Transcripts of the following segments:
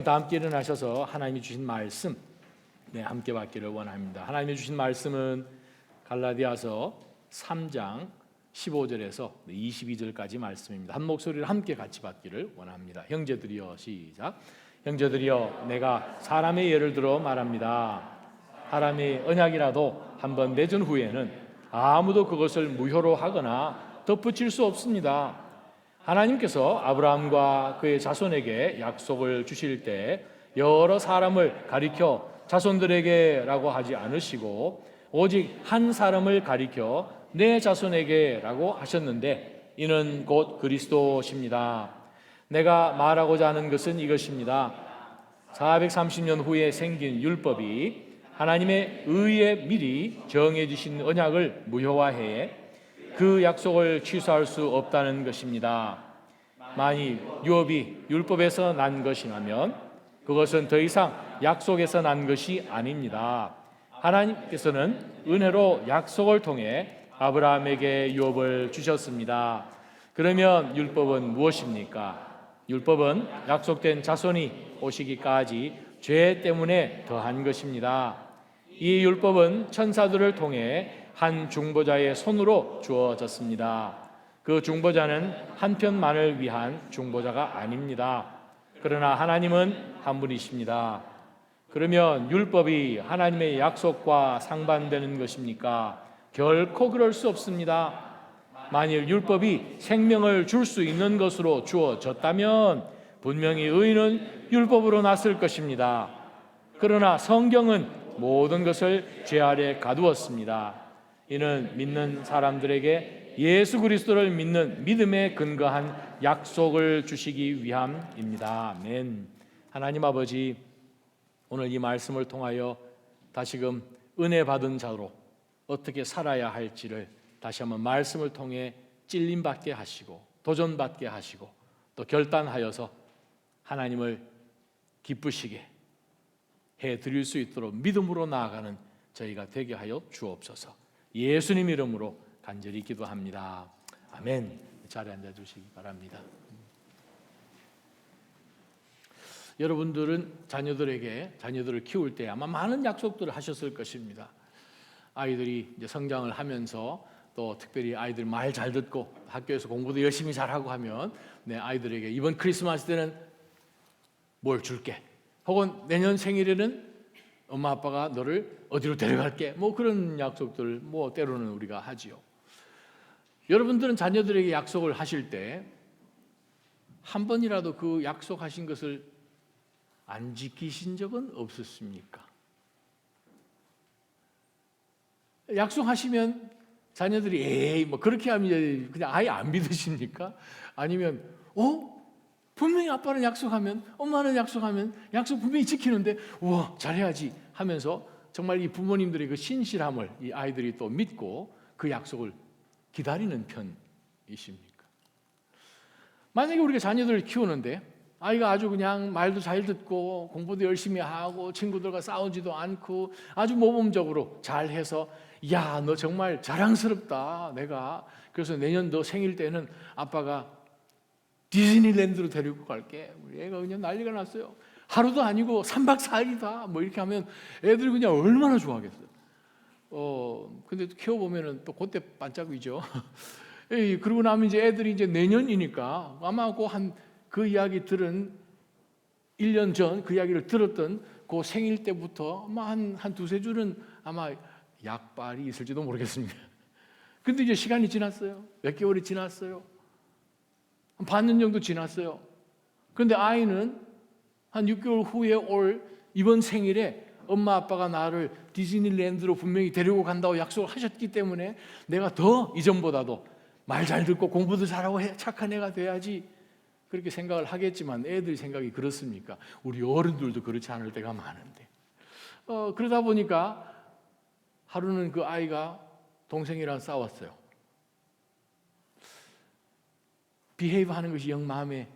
다 함께 일어나셔서 하나님이 주신 말씀 함께 받기를 원합니다. 하나님이 주신 말씀은 갈라디아서 3장 15절에서 22절까지 말씀입니다. 한 목소리를 함께 같이 받기를 원합니다. 형제들이여, 시작. 형제들이여, 내가 사람의 예를 들어 말합니다. 사람의 언약이라도 한번 맺은 후에는 아무도 그것을 무효로 하거나 덧붙일 수 없습니다. 하나님께서 아브라함과 그의 자손에게 약속을 주실 때 여러 사람을 가리켜 자손들에게라고 하지 않으시고 오직 한 사람을 가리켜 내 자손에게라고 하셨는데 이는 곧 그리스도십니다. 내가 말하고자 하는 것은 이것입니다. 430년 후에 생긴 율법이 하나님의 의에 미리 정해 주신 언약을 무효화해 그 약속을 취소할 수 없다는 것입니다. 만일 유업이 율법에서 난 것이라면 그것은 더 이상 약속에서 난 것이 아닙니다. 하나님께서는 은혜로 약속을 통해 아브라함에게 유업을 주셨습니다. 그러면 율법은 무엇입니까? 율법은 약속된 자손이 오시기까지 죄 때문에 더한 것입니다. 이 율법은 천사들을 통해 한 중보자의 손으로 주어졌습니다. 그 중보자는 한 편만을 위한 중보자가 아닙니다. 그러나 하나님은 한 분이십니다. 그러면 율법이 하나님의 약속과 상반되는 것입니까? 결코 그럴 수 없습니다. 만일 율법이 생명을 줄 수 있는 것으로 주어졌다면 분명히 의인은 율법으로 났을 것입니다. 그러나 성경은 모든 것을 죄 아래 가두었습니다. 이는 믿는 사람들에게 예수 그리스도를 믿는 믿음에 근거한 약속을 주시기 위함입니다. 아멘. 하나님 아버지, 오늘 이 말씀을 통하여 다시금 은혜 받은 자로 어떻게 살아야 할지를 다시 한번 말씀을 통해 찔림받게 하시고 도전받게 하시고 또 결단하여서 하나님을 기쁘시게 해드릴 수 있도록 믿음으로 나아가는 저희가 되게 하여 주옵소서. 예수님 이름으로 간절히 기도합니다. 아멘. 자리에 앉아주시기 바랍니다. 여러분들은 자녀들을 키울 때 아마 많은 약속들을 하셨을 것입니다. 아이들이 이제 성장을 하면서 또 특별히 아이들 말 잘 듣고 학교에서 공부도 열심히 잘하고 하면 내 아이들에게 이번 크리스마스 때는 뭘 줄게, 혹은 내년 생일에는 엄마 아빠가 너를 어디로 데려갈게, 뭐 그런 약속들 뭐 때로는 우리가 하지요. 여러분들은 자녀들에게 약속을 하실 때 한 번이라도 그 약속하신 것을 안 지키신 적은 없으십니까? 약속하시면 자녀들이 에이 뭐 그렇게 하면 그냥 아예 안 믿으십니까? 아니면 분명히 아빠는 약속하면, 엄마는 약속하면 약속 분명히 지키는데 우와 잘해야지 하면서 정말 이 부모님들의 그 신실함을 이 아이들이 또 믿고 그 약속을 기다리는 편이십니까? 만약에 우리가 자녀들을 키우는데 아이가 아주 그냥 말도 잘 듣고 공부도 열심히 하고 친구들과 싸우지도 않고 아주 모범적으로 잘해서 야, 너 정말 자랑스럽다. 내가 그래서 내년 너 생일 때는 아빠가 디즈니랜드로 데리고 갈게. 우리 애가 그냥 난리가 났어요. 하루도 아니고 3박 4일이다. 뭐 이렇게 하면 애들이 그냥 얼마나 좋아하겠어요. 근데 키워보면은 또 그때 반짝이죠. 그러고 나면 이제 애들이 이제 내년이니까 아마 그 이야기 들은 1년 전 그 이야기를 들었던 그 생일 때부터 아마 한 두세 줄은 아마 약발이 있을지도 모르겠습니다. 근데 이제 시간이 지났어요. 몇 개월이 지났어요. 한 반년 정도 지났어요. 그런데 아이는 한 6개월 후에 올 이번 생일에 엄마 아빠가 나를 디즈니랜드로 분명히 데리고 간다고 약속을 하셨기 때문에 내가 더 이전보다도 말 잘 듣고 공부도 잘하고 착한 애가 돼야지 그렇게 생각을 하겠지만 애들 생각이 그렇습니까? 우리 어른들도 그렇지 않을 때가 많은데 그러다 보니까 하루는 그 아이가 동생이랑 싸웠어요. 비헤이브 하는 것이 영 마음에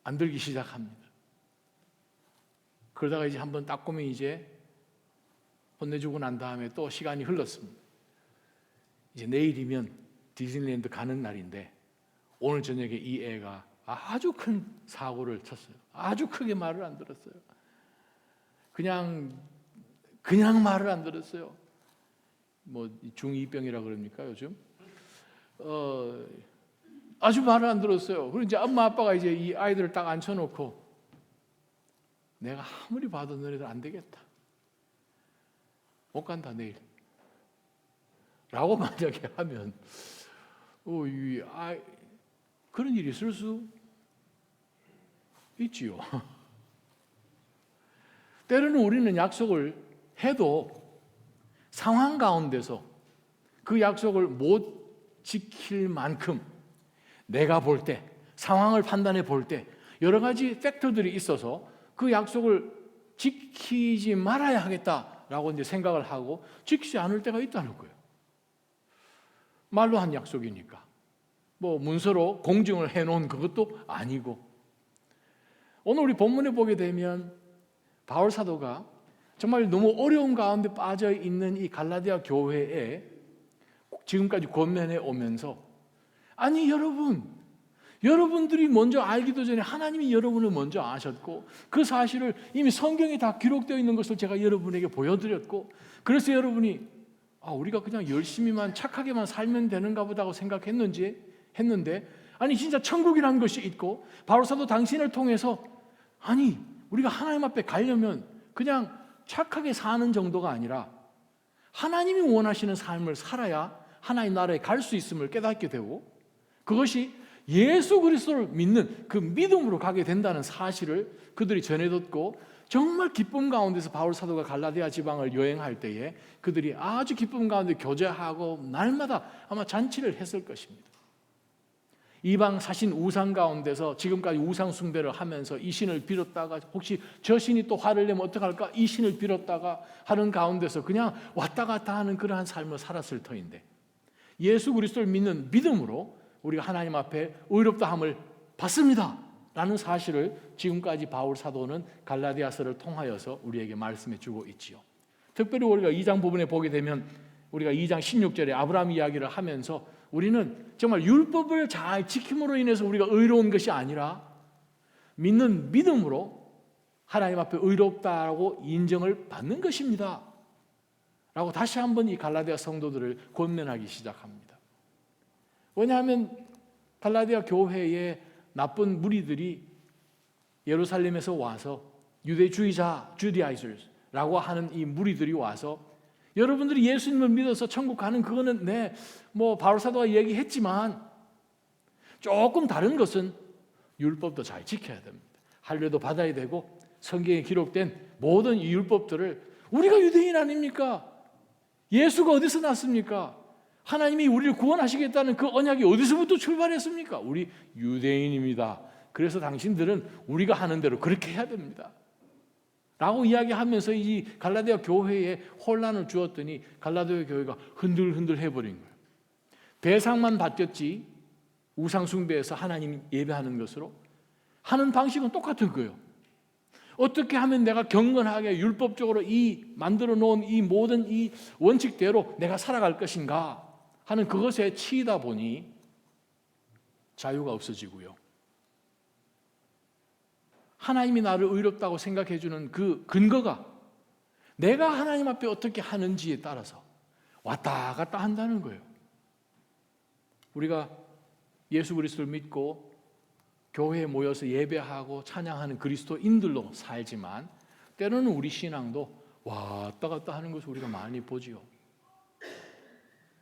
안 들기 시작합니다. 그러다가 이제 한번 따끔히 이제 혼내주고 난 다음에 또 시간이 흘렀습니다. 이제 내일이면 디즈니랜드 가는 날인데 오늘 저녁에 이 애가 아주 큰 사고를 쳤어요. 아주 크게 말을 안 들었어요. 그냥 말을 안 들었어요. 뭐 중2병이라 그럽니까 요즘? 아주 말을 안 들었어요. 그리고 이제 엄마 아빠가 이제 이 아이들을 딱 앉혀놓고 내가 아무리 봐도 너네들 안 되겠다. 못 간다 내일. 라고 만약에 하면 그런 일이 있을 수 있지요. 때로는 우리는 약속을 해도 상황 가운데서 그 약속을 못 지킬 만큼 내가 볼 때, 상황을 판단해 볼 때 여러 가지 팩터들이 있어서 그 약속을 지키지 말아야 하겠다라고 이제 생각을 하고 지키지 않을 때가 있다는 거예요. 말로 한 약속이니까. 뭐 문서로 공증을 해놓은 그것도 아니고. 오늘 우리 본문에 보게 되면 바울 사도가 정말 너무 어려운 가운데 빠져 있는 이 갈라디아 교회에 지금까지 권면해 오면서 아니 여러분들이 먼저 알기도 전에 하나님이 여러분을 먼저 아셨고 그 사실을 이미 성경에 다 기록되어 있는 것을 제가 여러분에게 보여드렸고 그래서 여러분이 우리가 그냥 열심히만 착하게만 살면 되는가 보다고 했는데 아니 진짜 천국이라는 것이 있고 바울 사도 당신을 통해서 아니 우리가 하나님 앞에 가려면 그냥 착하게 사는 정도가 아니라 하나님이 원하시는 삶을 살아야 하나님 나라에 갈 수 있음을 깨닫게 되고 그것이 예수 그리스도를 믿는 그 믿음으로 가게 된다는 사실을 그들이 전해 듣고 정말 기쁨 가운데서 바울 사도가 갈라디아 지방을 여행할 때에 그들이 아주 기쁨 가운데 교제하고 날마다 아마 잔치를 했을 것입니다. 이방 사신 우상 가운데서 지금까지 우상 숭배를 하면서 이 신을 빌었다가 혹시 저 신이 또 화를 내면 어떡할까 이 신을 빌었다가 하는 가운데서 그냥 왔다 갔다 하는 그러한 삶을 살았을 터인데 예수 그리스도를 믿는 믿음으로 우리가 하나님 앞에 의롭다함을 받습니다 라는 사실을 지금까지 바울 사도는 갈라디아서를 통하여서 우리에게 말씀해 주고 있지요. 특별히 우리가 2장 부분에 보게 되면 우리가 2장 16절에 아브라함 이야기를 하면서 우리는 정말 율법을 잘 지킴으로 인해서 우리가 의로운 것이 아니라 믿는 믿음으로 하나님 앞에 의롭다라고 인정을 받는 것입니다 라고 다시 한번 이 갈라디아 성도들을 권면하기 시작합니다. 왜냐하면 갈라디아 교회의 나쁜 무리들이 예루살렘에서 와서 유대주의자, 주디아이저스라고 하는 이 무리들이 와서 여러분들이 예수님을 믿어서 천국 가는 그거는 바울 사도가 얘기했지만 조금 다른 것은 율법도 잘 지켜야 됩니다. 할례도 받아야 되고 성경에 기록된 모든 이 율법들을 우리가 유대인 아닙니까? 예수가 어디서 났습니까? 하나님이 우리를 구원하시겠다는 그 언약이 어디서부터 출발했습니까? 우리 유대인입니다. 그래서 당신들은 우리가 하는 대로 그렇게 해야 됩니다 라고 이야기하면서 이 갈라디아 교회에 혼란을 주었더니 갈라디아 교회가 흔들흔들 해버린 거예요. 대상만 바뀌었지 우상 숭배에서 하나님 예배하는 것으로 하는 방식은 똑같은 거예요. 어떻게 하면 내가 경건하게 율법적으로 이 만들어 놓은 이 모든 이 원칙대로 내가 살아갈 것인가 하는 그것에 치이다 보니 자유가 없어지고요. 하나님이 나를 의롭다고 생각해 주는 그 근거가 내가 하나님 앞에 어떻게 하는지에 따라서 왔다 갔다 한다는 거예요. 우리가 예수 그리스도를 믿고 교회에 모여서 예배하고 찬양하는 그리스도인들로 살지만 때로는 우리 신앙도 왔다 갔다 하는 것을 우리가 많이 보지요.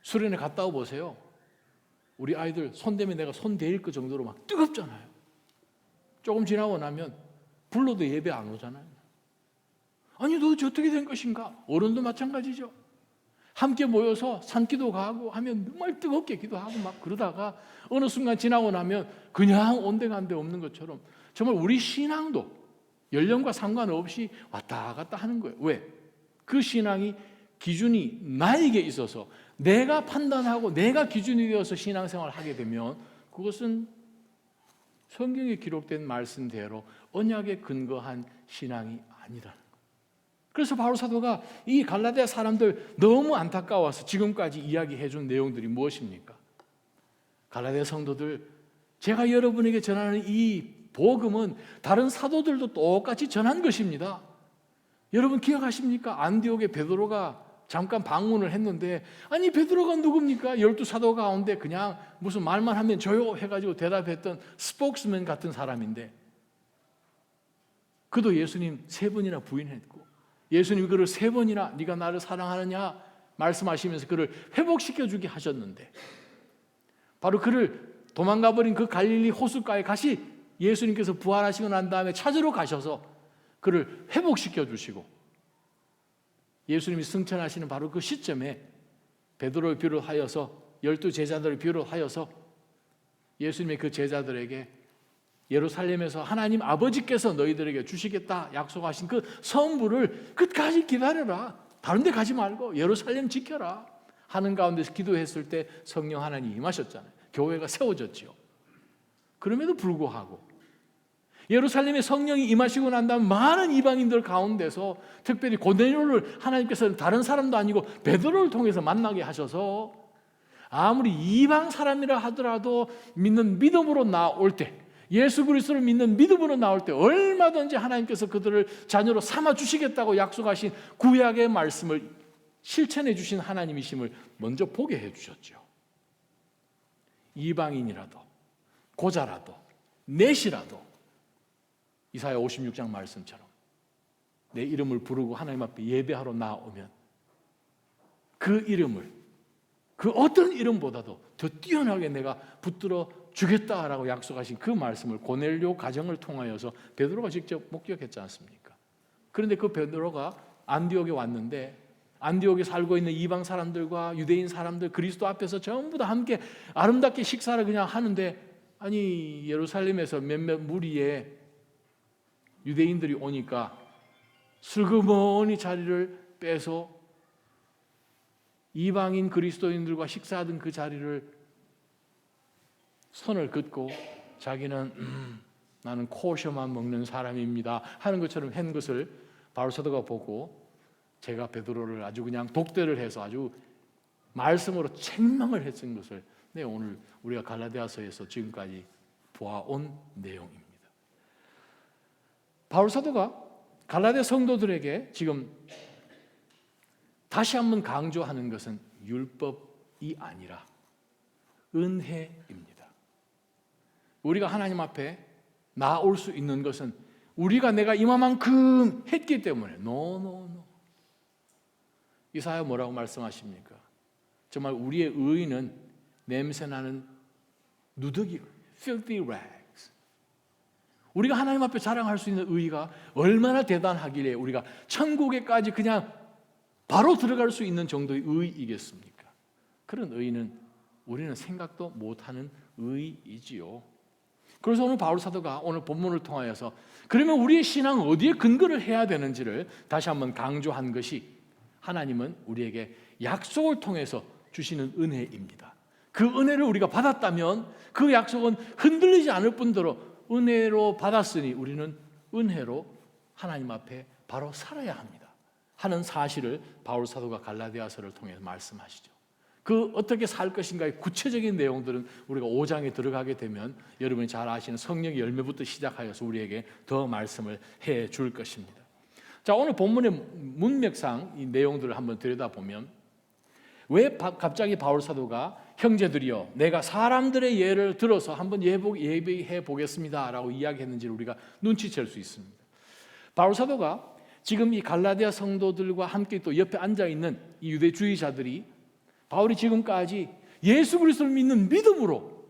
수련회 갔다 오보세요. 우리 아이들 손 대면 내가 손 대일 그 정도로 막 뜨겁잖아요. 조금 지나고 나면 불러도 예배 안 오잖아요. 아니 도대체 어떻게 된 것인가? 어른도 마찬가지죠. 함께 모여서 산기도 가고 하면 정말 뜨겁게 기도하고 막 그러다가 어느 순간 지나고 나면 그냥 온데간데 없는 것처럼 정말 우리 신앙도 연령과 상관없이 왔다 갔다 하는 거예요. 왜? 그 신앙이 기준이 나에게 있어서 내가 판단하고 내가 기준이 되어서 신앙생활을 하게 되면 그것은 성경에 기록된 말씀대로 언약에 근거한 신앙이 아니라는 거예요. 그래서 바울 사도가 이 갈라디아 사람들 너무 안타까워서 지금까지 이야기해 준 내용들이 무엇입니까? 갈라디아 성도들 제가 여러분에게 전하는 이 복음은 다른 사도들도 똑같이 전한 것입니다. 여러분 기억하십니까? 안디옥에 베드로가 잠깐 방문을 했는데, 아니 베드로가 누굽니까? 12사도 가운데 그냥 무슨 말만 하면 줘요 해가지고 대답했던 스포크스맨 같은 사람인데, 그도 예수님 3번이나 부인했고, 예수님이 그를 3번이나 네가 나를 사랑하느냐 말씀하시면서 그를 회복시켜주게 하셨는데, 바로 그를 도망가버린 그 갈릴리 호숫가에 다시 예수님께서 부활하시고 난 다음에 찾으러 가셔서 그를 회복시켜 주시고, 예수님이 승천하시는 바로 그 시점에 베드로를 비롯하여서 12제자들을 비롯하여서 예수님의 그 제자들에게 예루살렘에서 하나님 아버지께서 너희들에게 주시겠다 약속하신 그 선물을 끝까지 기다려라, 다른 데 가지 말고 예루살렘 지켜라 하는 가운데서 기도했을 때 성령 하나님이 임하셨잖아요. 교회가 세워졌지요. 그럼에도 불구하고 예루살렘에 성령이 임하시고 난 다음 많은 이방인들 가운데서 특별히 고넬료를 하나님께서는 다른 사람도 아니고 베드로를 통해서 만나게 하셔서 아무리 이방 사람이라 하더라도 믿는 믿음으로 나올 때, 예수 그리스도를 믿는 믿음으로 나올 때 얼마든지 하나님께서 그들을 자녀로 삼아 주시겠다고 약속하신 구약의 말씀을 실천해 주신 하나님이심을 먼저 보게 해 주셨죠. 이방인이라도 고자라도 넷이라도 이사야 56장 말씀처럼 내 이름을 부르고 하나님 앞에 예배하러 나오면 그 이름을 그 어떤 이름보다도 더 뛰어나게 내가 붙들어 주겠다라고 약속하신 그 말씀을 고넬료 가정을 통하여서 베드로가 직접 목격했지 않습니까? 그런데 그 베드로가 안디옥에 왔는데, 안디옥에 살고 있는 이방 사람들과 유대인 사람들 그리스도 앞에서 전부 다 함께 아름답게 식사를 그냥 하는데, 아니 예루살렘에서 몇몇 무리의 유대인들이 오니까 슬그머니 자리를 빼서 이방인 그리스도인들과 식사하던 그 자리를 선을 긋고 자기는 나는 코셔만 먹는 사람입니다 하는 것처럼 한 것을 바울 사도가 보고, 제가 베드로를 아주 그냥 독대를 해서 아주 말씀으로 책망을 했던 것을 오늘 우리가 갈라디아서에서 지금까지 보아온 내용입니다. 바울 사도가 갈라디아 성도들에게 지금 다시 한번 강조하는 것은 율법이 아니라 은혜입니다. 우리가 하나님 앞에 나올 수 있는 것은 우리가 내가 이만큼 했기 때문에. 노. 이사야 뭐라고 말씀하십니까? 정말 우리의 의는 냄새나는 누더기, filthy rags. 우리가 하나님 앞에 자랑할 수 있는 의가 얼마나 대단하길래 우리가 천국에까지 그냥 바로 들어갈 수 있는 정도의 의이겠습니까? 그런 의는 우리는 생각도 못하는 의이지요. 그래서 오늘 바울 사도가 오늘 본문을 통하여서 그러면 우리의 신앙은 어디에 근거를 해야 되는지를 다시 한번 강조한 것이, 하나님은 우리에게 약속을 통해서 주시는 은혜입니다. 그 은혜를 우리가 받았다면 그 약속은 흔들리지 않을 뿐더러 은혜로 받았으니 우리는 은혜로 하나님 앞에 바로 살아야 합니다 하는 사실을 바울 사도가 갈라디아서를 통해서 말씀하시죠. 그 어떻게 살 것인가의 구체적인 내용들은 우리가 5장에 들어가게 되면 여러분이 잘 아시는 성령의 열매부터 시작하여서 우리에게 더 말씀을 해 줄 것입니다. 자, 오늘 본문의 문맥상 이 내용들을 한번 들여다보면 왜 갑자기 바울 사도가 형제들이여 내가 사람들의 예를 들어서 한번 예배해 보겠습니다 라고 이야기했는지를 우리가 눈치챌 수 있습니다. 바울 사도가 지금 이 갈라디아 성도들과 함께 또 옆에 앉아있는 이 유대주의자들이 바울이 지금까지 예수 그리스도를 믿는 믿음으로,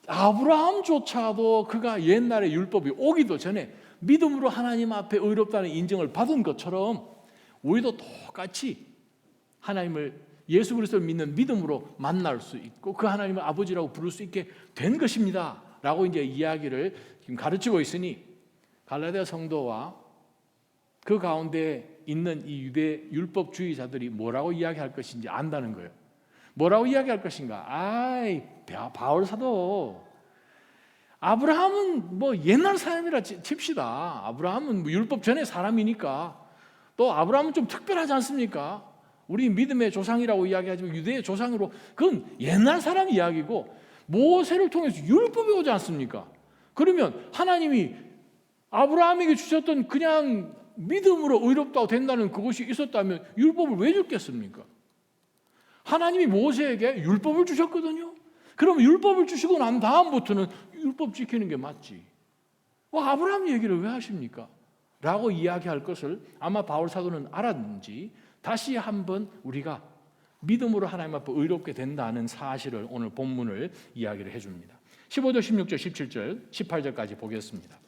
아브라함조차도 그가 옛날에 율법이 오기도 전에 믿음으로 하나님 앞에 의롭다는 인정을 받은 것처럼 우리도 똑같이 하나님을, 예수 그리스도를 믿는 믿음으로 만날 수 있고 그 하나님을 아버지라고 부를 수 있게 된 것입니다 라고 이제 이야기를 지금 가르치고 있으니, 갈라디아 성도와 그 가운데 있는 이 유대 율법주의자들이 뭐라고 이야기할 것인지 안다는 거예요. 뭐라고 이야기할 것인가? 바울 사도, 아브라함은 뭐 옛날 사람이라 칩시다. 아브라함은 뭐 율법 전에 사람이니까, 또 아브라함은 좀 특별하지 않습니까? 우리 믿음의 조상이라고 이야기하지만 유대의 조상으로, 그건 옛날 사람 이야기고, 모세를 통해서 율법이 오지 않습니까? 그러면 하나님이 아브라함에게 주셨던 그냥 믿음으로 의롭다고 된다는 그것이 있었다면 율법을 왜 줬겠습니까? 하나님이 모세에게 율법을 주셨거든요. 그러면 율법을 주시고 난 다음부터는 율법 지키는 게 맞지. 아브라함 얘기를 왜 하십니까? 라고 이야기할 것을 아마 바울 사도는 알았는지 다시 한번 우리가 믿음으로 하나님 앞에 의롭게 된다는 사실을 오늘 본문을 이야기를 해줍니다. 15절, 16절, 17절, 18절까지 보겠습니다.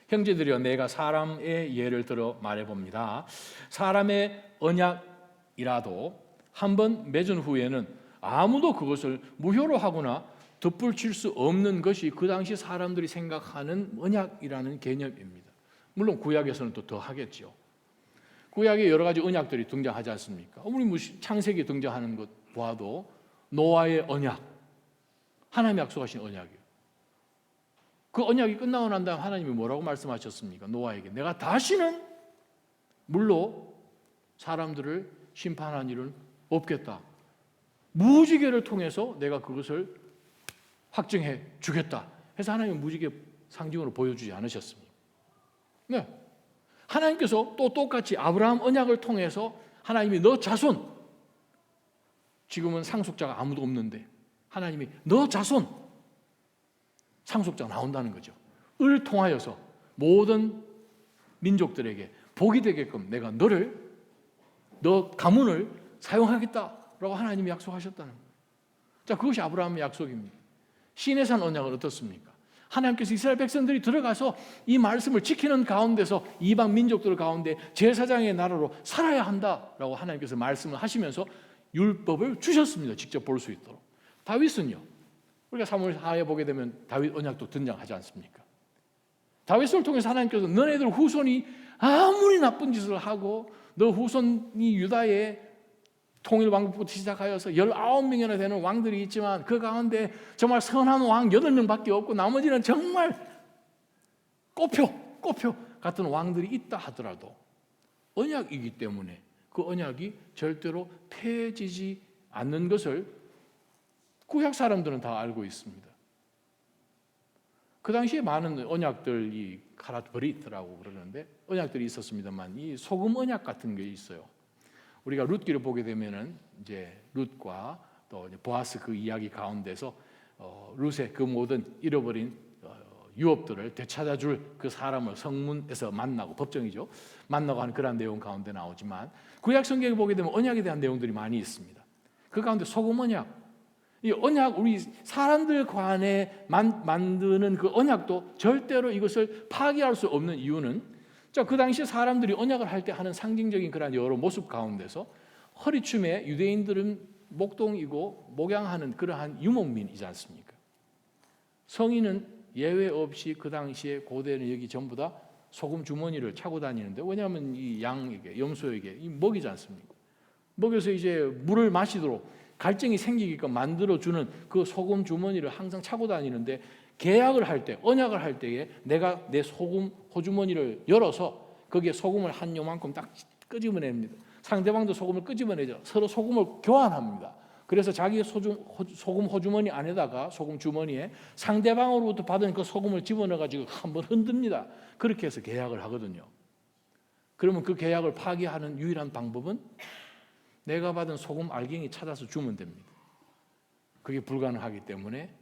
형제들이여 내가 사람의 예를 들어 말해봅니다. 사람의 언약이라도 한번 맺은 후에는 아무도 그것을 무효로 하거나 덧붙일 수 없는 것이 그 당시 사람들이 생각하는 언약이라는 개념입니다. 물론 구약에서는 또 더 하겠죠. 구약에 여러 가지 언약들이 등장하지 않습니까? 우리 창세기 등장하는 것 보아도 노아의 언약, 하나님이 약속하신 언약이에요. 그 언약이 끝나고 난 다음 하나님이 뭐라고 말씀하셨습니까? 노아에게 내가 다시는 물로 사람들을 심판한 일은 없겠다. 무지개를 통해서 내가 그것을 확증해 주겠다. 해서 하나님은 무지개 상징으로 보여주지 않으셨습니다. 네. 하나님께서 또 똑같이 아브라함 언약을 통해서 하나님이 너 자손, 지금은 상속자가 아무도 없는데 하나님이 너 자손, 상속자가 나온다는 거죠. 을 통하여서 모든 민족들에게 복이 되게끔 내가 너 가문을 사용하겠다라고 하나님이 약속하셨다는 거예요. 자, 그것이 아브라함의 약속입니다. 시내산 언약은 어떻습니까? 하나님께서 이스라엘 백성들이 들어가서 이 말씀을 지키는 가운데서 이방 민족들 가운데 제사장의 나라로 살아야 한다라고 하나님께서 말씀을 하시면서 율법을 주셨습니다. 직접 볼 수 있도록. 다윗은요, 우리가 사무엘 하에 보게 되면 다윗 언약도 등장하지 않습니까? 다윗을 통해서 하나님께서 너네들 후손이 아무리 나쁜 짓을 하고 너 후손이 유다의 통일 왕국부터 시작하여서 19명이나 되는 왕들이 있지만 그 가운데 정말 선한 왕 8명밖에 없고 나머지는 정말 꼬표 같은 왕들이 있다 하더라도 언약이기 때문에 그 언약이 절대로 폐해지지 않는 것을 구약 사람들은 다 알고 있습니다. 그 당시에 많은 언약들이 카라트브리트라고 그러는데 언약들이 있었습니다만 이 소금 언약 같은 게 있어요. 우리가 룻기를 보게 되면은 이제 룻과 또 보아스 그 이야기 가운데서 룻의 그 모든 잃어버린 유업들을 되찾아줄 그 사람을 성문에서 만나고, 법정이죠, 만나고 하는 그런 내용 가운데 나오지만 구약 성경에 보게 되면 언약에 대한 내용들이 많이 있습니다. 그 가운데 소금 언약, 이 언약, 우리 사람들 간에 만드는 그 언약도 절대로 이것을 파기할 수 없는 이유는, 자, 그 당시 사람들이 언약을 할 때 하는 상징적인 그런 여러 모습 가운데서 허리춤에 유대인들은 목동이고 목양하는 그러한 유목민이지 않습니까? 성인은 예외 없이 그 당시에 고대는 여기 전부 다 소금 주머니를 차고 다니는데, 왜냐하면 이 양에게, 염소에게 먹이지 않습니까? 먹여서 이제 물을 마시도록 갈증이 생기게끔 만들어주는 그 소금 주머니를 항상 차고 다니는데, 계약을 할 때, 언약을 할 때에 내가 내 소금 호주머니를 열어서 거기에 소금을 한 요만큼 딱 끄집어냅니다. 상대방도 소금을 끄집어내죠. 서로 소금을 교환합니다. 그래서 자기 소금 호주머니 안에다가, 소금 주머니에 상대방으로부터 받은 그 소금을 집어넣어가지고 한번 흔듭니다. 그렇게 해서 계약을 하거든요. 그러면 그 계약을 파기하는 유일한 방법은 내가 받은 소금 알갱이 찾아서 주면 됩니다. 그게 불가능하기 때문에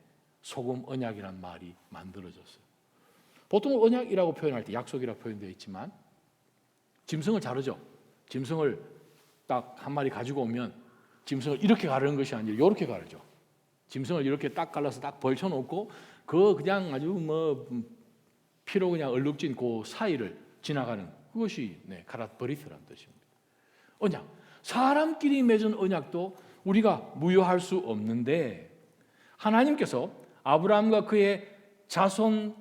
소금 언약이란 말이 만들어졌어요. 보통 언약이라고 표현할 때 약속이라고 표현되어 있지만 짐승을 자르죠. 짐승을 딱 한 마리 가지고 오면 짐승을 이렇게 가르는 것이 아니라 이렇게 가르죠. 짐승을 이렇게 딱 갈라서 딱 벌쳐놓고 그 그냥 아주 피로 그냥 얼룩진 그 사이를 지나가는 그것이 카라트브리트라는 뜻입니다. 언약, 사람끼리 맺은 언약도 우리가 무효할 수 없는데 하나님께서 아브라함과 그의 자손에게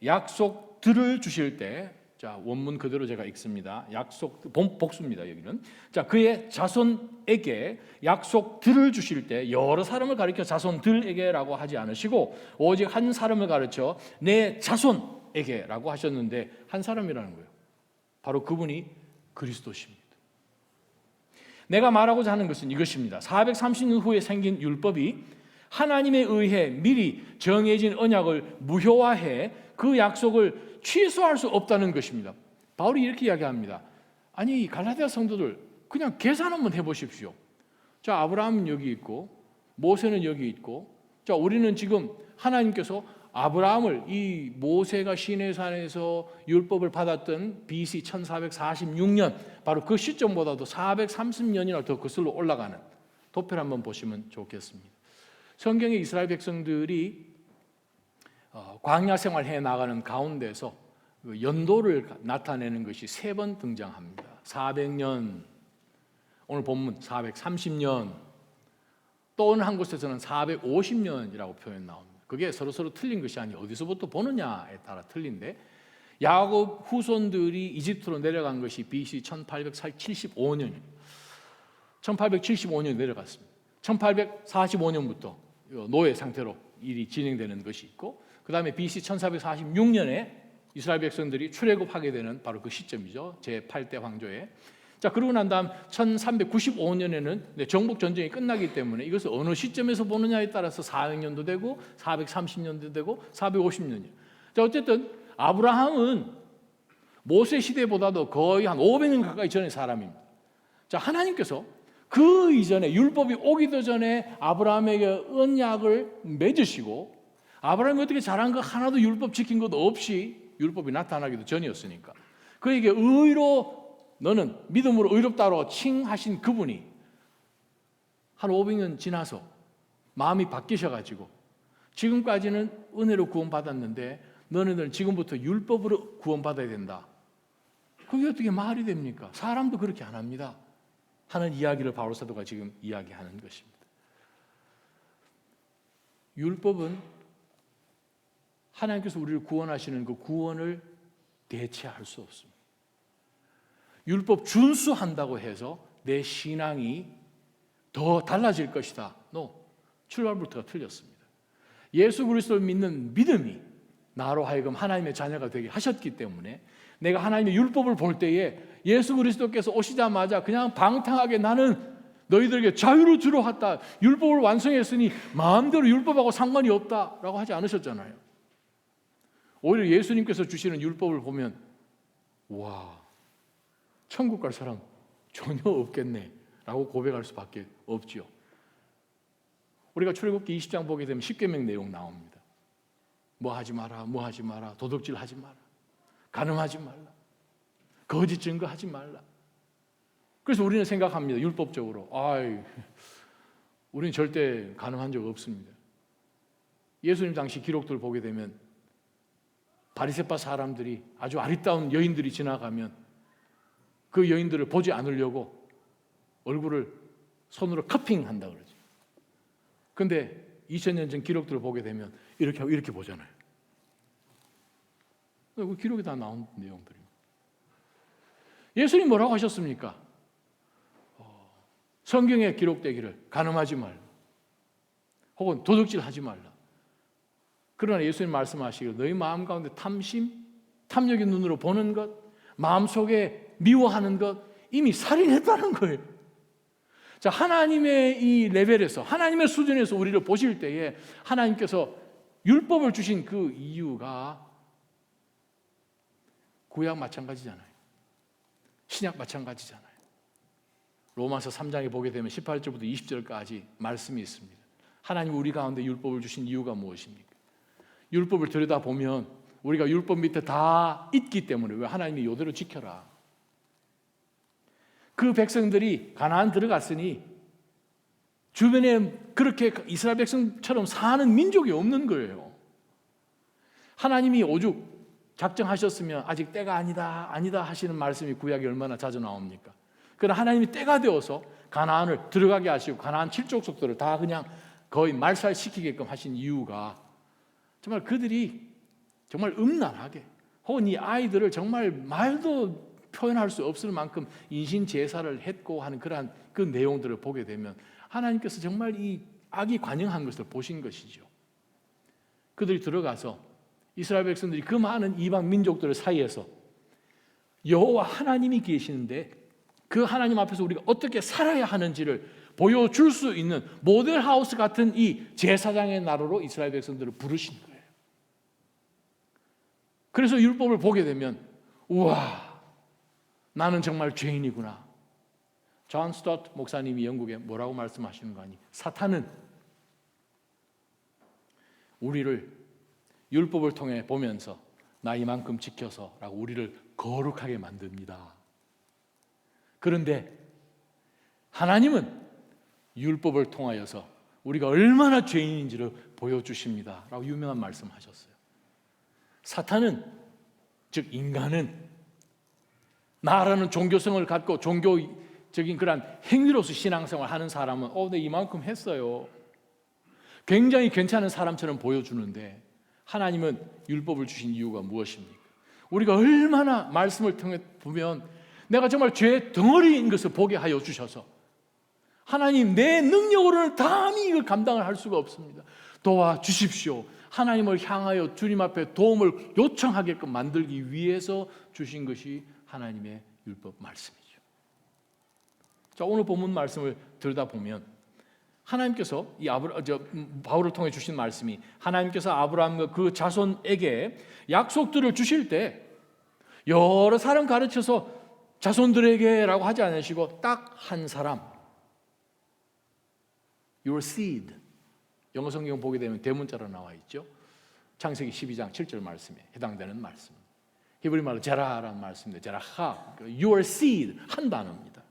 약속들을 주실 때, 자, 원문 그대로 제가 읽습니다. 약속, 복수입니다, 여기는. 자, 그의 자손에게 약속들을 주실 때 여러 사람을 가리켜 자손들에게라고 하지 않으시고 오직 한 사람을 가르쳐 내 자손에게라고 하셨는데, 한 사람이라는 거예요. 바로 그분이 그리스도십니다. 내가 말하고자 하는 것은 이것입니다. 430년 후에 생긴 율법이 하나님에 의해 미리 정해진 언약을 무효화해 그 약속을 취소할 수 없다는 것입니다. 바울이 이렇게 이야기합니다. 아니, 갈라디아 성도들 그냥 계산 한번 해보십시오. 자, 아브라함은 여기 있고 모세는 여기 있고, 자, 우리는 지금 하나님께서 아브라함을 이 모세가 시내산에서 율법을 받았던 BC 1446년 바로 그 시점보다도 430년이나 더 거슬러 올라가는 도표를 한번 보시면 좋겠습니다. 성경에 이스라엘 백성들이 광야 생활해 나가는 가운데서 연도를 나타내는 것이 3번 등장합니다. 400년, 오늘 본문 430년, 또는 한 곳에서는 450년이라고 표현 나옵니다. 그게 서로 틀린 것이 아니 어디서부터 보느냐에 따라 틀린데, 야곱 후손들이 이집트로 내려간 것이 BC 1875년입니다. 1875년에 내려갔습니다. 1845년부터 노예 상태로 일이 진행되는 것이 있고, 그 다음에 BC 1446년에 이스라엘 백성들이 출애굽하게 되는 바로 그 시점이죠. 제8대 황조에. 자, 그러고 난 다음 1395년에는 정복 전쟁이 끝나기 때문에 이것을 어느 시점에서 보느냐에 따라서 400년도 되고 430년도 되고 450년이에요. 자, 어쨌든 아브라함은 모세 시대보다도 거의 한 500년 가까이 전의 사람입니다. 자, 하나님께서 그 이전에 율법이 오기도 전에 아브라함에게 언약을 맺으시고, 아브라함이 어떻게 잘한 거 하나도 율법 지킨 것 없이 율법이 나타나기도 전이었으니까 그에게 의로 너는 믿음으로 의롭다로 칭하신 그분이 한 500년 지나서 마음이 바뀌셔가지고 지금까지는 은혜로 구원받았는데 너네들은 지금부터 율법으로 구원받아야 된다. 그게 어떻게 말이 됩니까? 사람도 그렇게 안 합니다 하는 이야기를 바울 사도가 지금 이야기하는 것입니다. 율법은 하나님께서 우리를 구원하시는 그 구원을 대체할 수 없습니다. 율법 준수한다고 해서 내 신앙이 더 달라질 것이다. 출발부터가 틀렸습니다. 예수 그리스도를 믿는 믿음이 나로 하여금 하나님의 자녀가 되게 하셨기 때문에 내가 하나님의 율법을 볼 때에 예수 그리스도께서 오시자마자 그냥 방탕하게 나는 너희들에게 자유를 주러 왔다, 율법을 완성했으니 마음대로 율법하고 상관이 없다라고 하지 않으셨잖아요. 오히려 예수님께서 주시는 율법을 보면 와, 천국 갈 사람 전혀 없겠네 라고 고백할 수밖에 없지요. 우리가 출애굽기 20장 보게 되면 십계명 내용 나옵니다. 뭐 하지 마라, 뭐 하지 마라, 도둑질 하지 마라, 간음하지 말라, 거짓 증거하지 말라. 그래서 우리는 생각합니다. 율법적으로 우리는 절대 간음한 적 없습니다. 예수님 당시 기록들을 보게 되면 바리새파 사람들이, 아주 아리따운 여인들이 지나가면 그 여인들을 보지 않으려고 얼굴을 손으로 커핑한다 그러죠. 근데 2000년 전 기록들을 보게 되면 이렇게 보잖아요. 그 기록이 다 나온 내용들이에요. 예수님 뭐라고 하셨습니까? 성경에 기록되기를 간음하지 말라, 혹은 도둑질하지 말라. 그러나 예수님 말씀하시기를 너희 마음 가운데 탐심, 탐욕의 눈으로 보는 것, 마음속에 미워하는 것 이미 살인했다는 거예요. 자, 하나님의 이 레벨에서, 하나님의 수준에서 우리를 보실 때에 하나님께서 율법을 주신 그 이유가 구약 마찬가지잖아요. 신약 마찬가지잖아요. 로마서 3장에 보게 되면 18절부터 20절까지 말씀이 있습니다. 하나님 우리 가운데 율법을 주신 이유가 무엇입니까? 율법을 들여다보면 우리가 율법 밑에 다 있기 때문에 왜 하나님이 이대로 지켜라. 그 백성들이 가나안 들어갔으니 주변에 그렇게 이스라엘 백성처럼 사는 민족이 없는 거예요. 하나님이 오죽 작정하셨으면 아직 때가 아니다 하시는 말씀이 구약에 얼마나 자주 나옵니까? 그러나 하나님이 때가 되어서 가나안을 들어가게 하시고 가나안 7족속들을 다 그냥 거의 말살시키게끔 하신 이유가 정말 그들이 정말 음란하게, 혹은 이 아이들을 정말 말도 표현할 수 없을 만큼 인신 제사를 했고 하는 그러한 그 내용들을 보게 되면 하나님께서 정말 이 악이 관영한 것을 보신 것이죠. 그들이 들어가서 이스라엘 백성들이 그 많은 이방 민족들 사이에서 여호와 하나님이 계시는데 그 하나님 앞에서 우리가 어떻게 살아야 하는지를 보여줄 수 있는 모델하우스 같은 이 제사장의 나라로 이스라엘 백성들을 부르신 거예요. 그래서 율법을 보게 되면 우와, 나는 정말 죄인이구나. 존 스토트 목사님이 영국에 뭐라고 말씀하시는 거 아니? 사탄은 우리를 율법을 통해 보면서 나 이만큼 지켜서 라고 우리를 거룩하게 만듭니다. 그런데 하나님은 율법을 통하여서 우리가 얼마나 죄인인지를 보여주십니다 라고 유명한 말씀하셨어요. 사탄은, 즉 인간은 나라는 종교성을 갖고 종교적인 그런 행위로서 신앙생활을 하는 사람은 내 이만큼 했어요, 굉장히 괜찮은 사람처럼 보여주는데, 하나님은 율법을 주신 이유가 무엇입니까? 우리가 얼마나 말씀을 통해 보면 내가 정말 죄 덩어리인 것을 보게 하여 주셔서 하나님, 내 능력으로는 감히 이걸 감당을 할 수가 없습니다, 도와주십시오. 하나님을 향하여 주님 앞에 도움을 요청하게끔 만들기 위해서 주신 것이 하나님의 율법 말씀이죠. 자, 오늘 본문 말씀을 들여다보면 하나님께서 바울을 통해 주신 말씀이, 하나님께서 아브라함과 그 자손에게 약속들을 주실 때 여러 사람 가르쳐서 자손들에게라고 하지 않으시고 딱 한 사람, Your seed. 영어 성경 보게 되면 대문자로 나와 있죠. 창세기 12장 7절 말씀에 해당되는 말씀. 히브리 말로 제라라는 말씀인데, 제라하, Your seed, 한 단어입니다.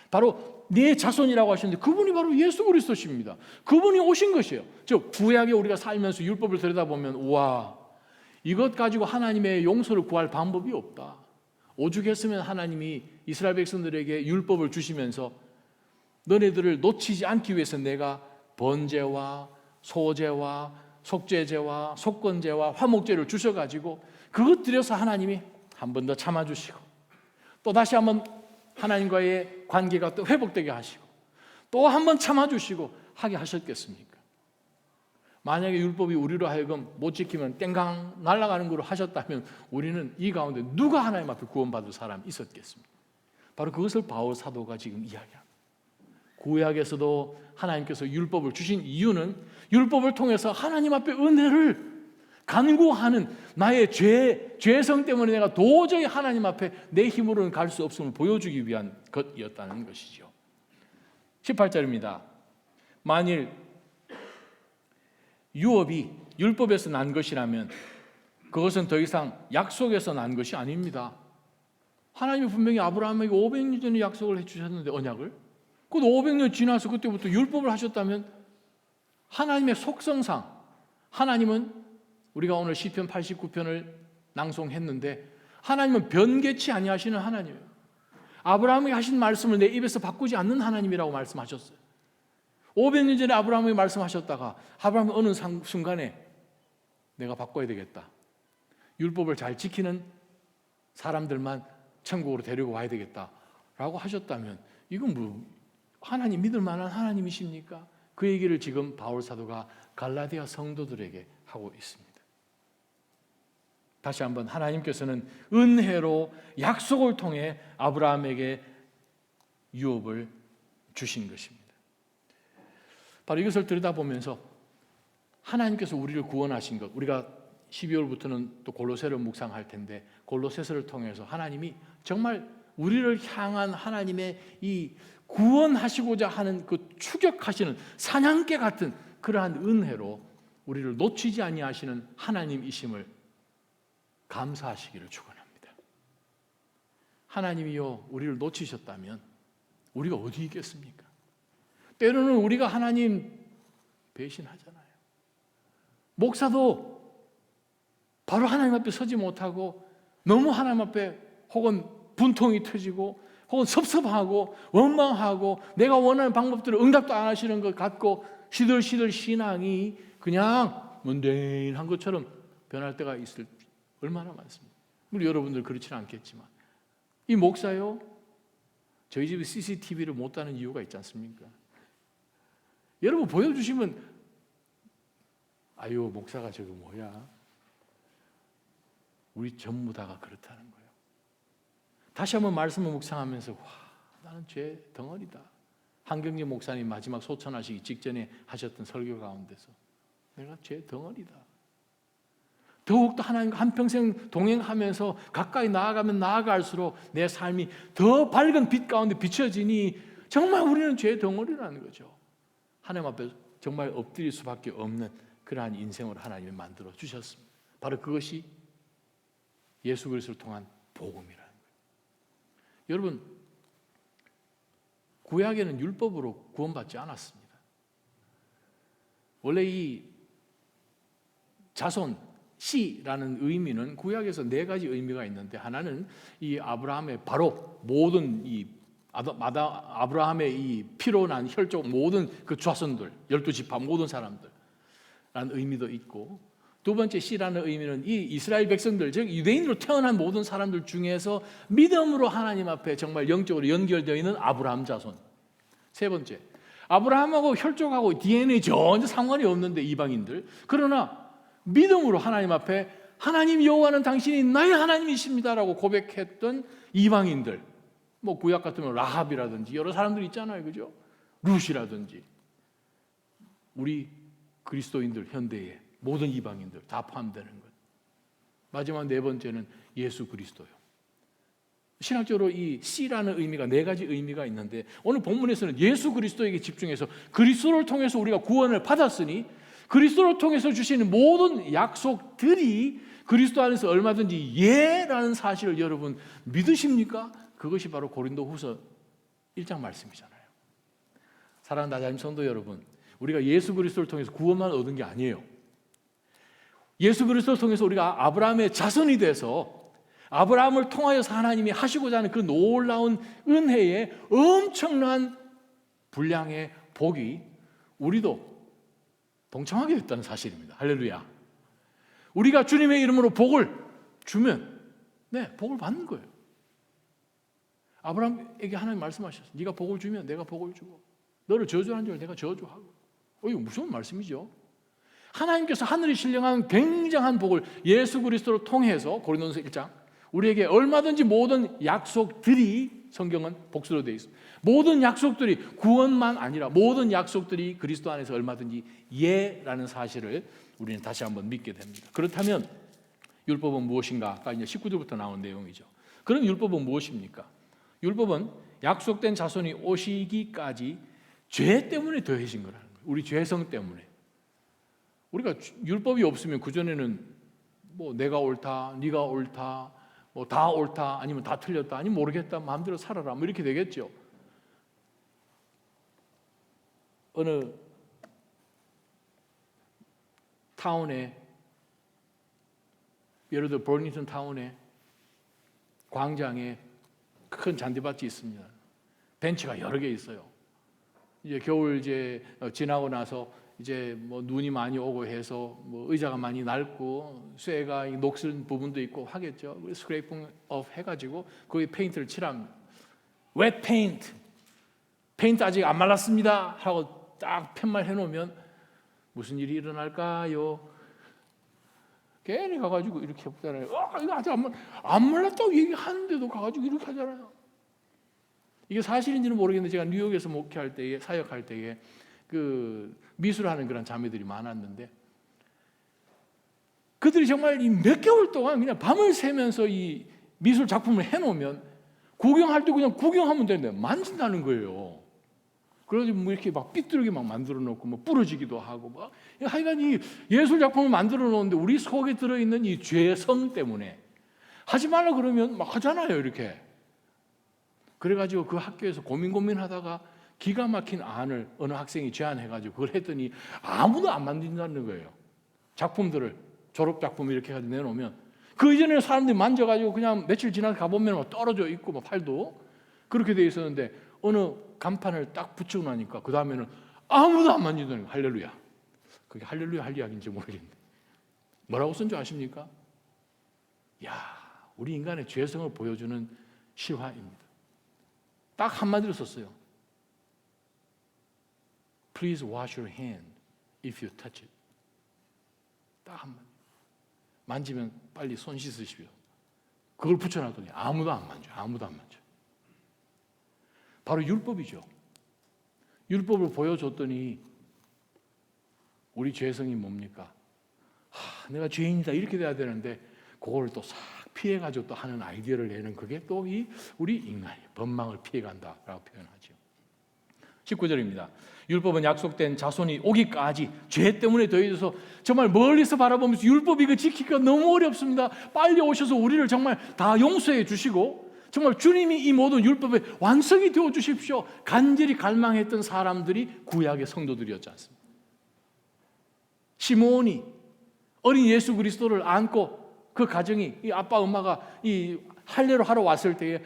바로 네 자손이라고 하시는데 그분이 바로 예수 그리스도십니다. 그분이 오신 것이에요. 즉 구약에 우리가 살면서 율법을 들여다보면 우와, 이것 가지고 하나님의 용서를 구할 방법이 없다. 오죽했으면 하나님이 이스라엘 백성들에게 율법을 주시면서 너네들을 놓치지 않기 위해서 내가 번제와 소제와 속죄제와 속건제와 화목제를 주셔가지고 그것 들여서 하나님이 한 번 더 참아주시고 또 다시 한번 하나님과의 관계가 또 회복되게 하시고 또 한 번 참아주시고 하게 하셨겠습니까? 만약에 율법이 우리로 하여금 못 지키면 땡강 날아가는 걸로 하셨다면 우리는 이 가운데 누가 하나님 앞에 구원받을 사람이 있었겠습니까? 바로 그것을 바울 사도가 지금 이야기합니다. 구약에서도 하나님께서 율법을 주신 이유는 율법을 통해서 하나님 앞에 은혜를 간구하는 나의 죄성 때문에 내가 도저히 하나님 앞에 내 힘으로는 갈 수 없음을 보여주기 위한 것이었다는 것이죠. 18절입니다. 만일 유업이 율법에서 난 것이라면 그것은 더 이상 약속에서 난 것이 아닙니다. 하나님이 분명히 아브라함에게 500년 전에 약속을 해주셨는데, 언약을, 그 500년 지나서 그때부터 율법을 하셨다면 하나님의 속성상 하나님은, 우리가 오늘 시편 89편을 낭송했는데, 하나님은 변개치 아니하시는 하나님이에요. 아브라함에게 하신 말씀을 내 입에서 바꾸지 않는 하나님이라고 말씀하셨어요. 500년 전에 아브라함에게 말씀하셨다가 아브라함이 어느 순간에 내가 바꿔야 되겠다, 율법을 잘 지키는 사람들만 천국으로 데리고 와야 되겠다라고 하셨다면 이건 뭐 하나님 믿을 만한 하나님이십니까? 그 얘기를 지금 바울 사도가 갈라디아 성도들에게 하고 있습니다. 다시 한번 하나님께서는 은혜로 약속을 통해 아브라함에게 유업을 주신 것입니다. 바로 이것을 들여다보면서 하나님께서 우리를 구원하신 것, 우리가 12월부터는 또 골로새를 묵상할 텐데 골로새서를 통해서 하나님이 정말 우리를 향한 하나님의 이 구원하시고자 하는 그 추격하시는 사냥개 같은 그러한 은혜로 우리를 놓치지 아니하시는 하나님이심을 감사하시기를 축원합니다. 하나님이요, 우리를 놓치셨다면 우리가 어디 있겠습니까? 때로는 우리가 하나님 배신하잖아요. 목사도 바로 하나님 앞에 서지 못하고 너무 하나님 앞에 혹은 분통이 터지고 혹은 섭섭하고 원망하고 내가 원하는 방법대로 응답도 안 하시는 것 같고 시들시들 신앙이 그냥 문대인한 것처럼 변할 때가 있을 얼마나 많습니다. 우리 여러분들 그렇지는 않겠지만 이 목사요, 저희 집에 CCTV를 못 다는 이유가 있지 않습니까? 여러분 보여주시면 아유 목사가 저거 뭐야, 우리 전부 다가 그렇다는 거예요. 다시 한번 말씀을 묵상하면서 와, 나는 죄 덩어리다. 한경재 목사님 마지막 소천하시기 직전에 하셨던 설교 가운데서 내가 죄 덩어리다. 더욱더 하나님과 한평생 동행하면서 가까이 나아가면 나아갈수록 내 삶이 더 밝은 빛 가운데 비춰지니 정말 우리는 죄 덩어리라는 거죠. 하나님 앞에 정말 엎드릴 수밖에 없는 그러한 인생으로 하나님이 만들어 주셨습니다. 바로 그것이 예수 그리스도를 통한 복음이라는 거예요. 여러분, 구약에는 율법으로 구원받지 않았습니다. 원래 이 자손, 씨라는 의미는 구약에서 네 가지 의미가 있는데, 하나는 이 아브라함의 바로 모든 이 아브라함의 이 피로 난 혈족 모든 그 자손들, 12지파 모든 사람들라는 의미도 있고, 두 번째 씨라는 의미는 이 이스라엘 백성들, 즉 유대인으로 태어난 모든 사람들 중에서 믿음으로 하나님 앞에 정말 영적으로 연결되어 있는 아브라함 자손. 세 번째, 아브라함하고 혈족하고 DNA 전혀 상관이 없는데 이방인들, 그러나 믿음으로 하나님 앞에 하나님 여호와는 당신이 나의 하나님이십니다라고 고백했던 이방인들, 뭐 구약 같으면 라합이라든지 여러 사람들 있잖아요, 그죠? 룻이라든지 우리 그리스도인들 현대의 모든 이방인들 다 포함되는 것. 마지막 네 번째는 예수 그리스도요. 신학적으로 이 씨라는 의미가 네 가지 의미가 있는데, 오늘 본문에서는 예수 그리스도에게 집중해서 그리스도를 통해서 우리가 구원을 받았으니 그리스도를 통해서 주시는 모든 약속들이 그리스도 안에서 얼마든지 예라는 사실을 여러분 믿으십니까? 그것이 바로 고린도후서 1장 말씀이잖아요. 사랑하는 나자님 성도 여러분, 우리가 예수 그리스도를 통해서 구원만 얻은 게 아니에요. 예수 그리스도를 통해서 우리가 아브라함의 자손이 돼서 아브라함을 통하여서 하나님이 하시고자 하는 그 놀라운 은혜의 엄청난 분량의 복이 우리도 동참하게 됐다는 사실입니다. 할렐루야. 우리가 주님의 이름으로 복을 주면 복을 받는 거예요. 아브라함에게 하나님 말씀하셨어요. 네가 복을 주면 내가 복을 주고 너를 저주하는 줄 내가 저주하고. 이거 무슨 말씀이죠? 하나님께서 하늘이 신령한 굉장한 복을 예수 그리스도를 통해서, 고린도전서 1장, 우리에게 얼마든지 모든 약속들이, 성경은 복수로 되어 있습니다. 모든 약속들이, 구원만 아니라 모든 약속들이 그리스도 안에서 얼마든지 예라는 사실을 우리는 다시 한번 믿게 됩니다. 그렇다면 율법은 무엇인가? 아까 이제 19절부터 나온 내용이죠. 그럼 율법은 무엇입니까? 율법은 약속된 자손이 오시기까지 죄 때문에 더해진 거라는 거예요. 우리 죄성 때문에. 우리가 율법이 없으면 그전에는 뭐 내가 옳다, 네가 옳다, 뭐 다 옳다, 아니면 다 틀렸다, 아니면 모르겠다, 마음대로 살아라, 뭐 이렇게 되겠죠. 어느 타운에, 예를 들어 버닝턴 타운에 광장에 큰 잔디밭이 있습니다. 벤치가 여러 개 있어요. 이제 겨울 이제 지나고 나서 이제 뭐 눈이 많이 오고 해서 뭐 의자가 많이 낡고 쇠가 녹슬 부분도 있고 하겠죠. 스크레이핑 업 해가지고 거기 페인트를 칠합니다. 웻 페인트, 페인트 아직 안 말랐습니다 하고 딱 편말 해놓으면 무슨 일이 일어날까요? 괜히 가가지고 이렇게 해보잖아요. 이거 아직 안 말랐다고 얘기하는데도 가가지고 이렇게 하잖아요. 이게 사실인지는 모르겠는데, 제가 뉴욕에서 목회할 때에, 사역할 때에 그 미술하는 그런 자매들이 많았는데, 그들이 정말 이 몇 개월 동안 그냥 밤을 새면서 이 미술 작품을 해놓으면 구경할 때 그냥 구경하면 되는데 만진다는 거예요. 그래서 뭐 이렇게 막 삐뚤게 막 만들어 놓고 뭐 부러지기도 하고 막, 하여간 이 예술 작품을 만들어 놓는데 우리 속에 들어있는 이 죄성 때문에 하지 말라 그러면 막 하잖아요, 이렇게. 그래가지고 그 학교에서 고민하다가 기가 막힌 안을 어느 학생이 제안해가지고 그걸 했더니 아무도 안 만든다는 거예요. 작품들을, 졸업작품 이렇게 해가지고 내놓으면 그 이전에 사람들이 만져가지고 그냥 며칠 지나서 가보면 막 떨어져 있고 막 팔도 그렇게 돼 있었는데, 어느 간판을 딱 붙이고 나니까 그 다음에는 아무도 안 만지더니 할렐루야. 그게 할렐루야 할 이야기인지 모르겠는데 뭐라고 쓴 줄 아십니까? 우리 인간의 죄성을 보여주는 실화입니다. 딱 한마디로 썼어요. Please wash your hand if you touch it. 딱 한마디. 만지면 빨리 손 씻으십시오. 그걸 붙여놨더니 아무도 안 만져. 바로 율법이죠. 율법을 보여줬더니 우리 죄성이 뭡니까? 내가 죄인이다 이렇게 돼야 되는데 그걸 또 싹 피해가지고 또 하는 아이디어를 내는 그게 또 우리 인간이 법망을 피해간다라고 표현하죠. 19절입니다. 율법은 약속된 자손이 오기까지 죄 때문에 더해져서 정말 멀리서 바라보면서 율법 이거 지키기가 너무 어렵습니다. 빨리 오셔서 우리를 정말 다 용서해 주시고 정말 주님이 이 모든 율법의 완성이 되어 주십시오. 간절히 갈망했던 사람들이 구약의 성도들이었지 않습니까? 시므온이 어린 예수 그리스도를 안고 그 가정이 이 아빠 엄마가 이 할례를 하러 왔을 때에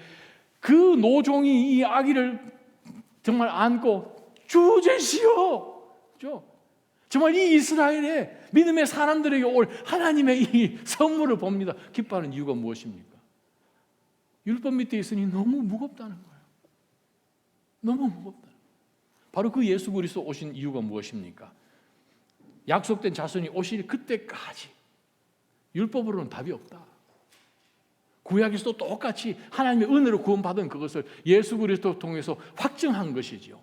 그 노종이 이 아기를 정말 안고 주제시여, 정말 이 이스라엘의 믿음의 사람들에게 올 하나님의 이 선물을 봅니다. 기뻐하는 이유가 무엇입니까? 율법 밑에 있으니 너무 무겁다는 거예요. 너무 무겁다. 바로 그 예수 그리스도 오신 이유가 무엇입니까? 약속된 자손이 오실 그때까지 율법으로는 답이 없다. 구약에서도 똑같이 하나님의 은혜로 구원받은 그것을 예수 그리스도 통해서 확증한 것이지요.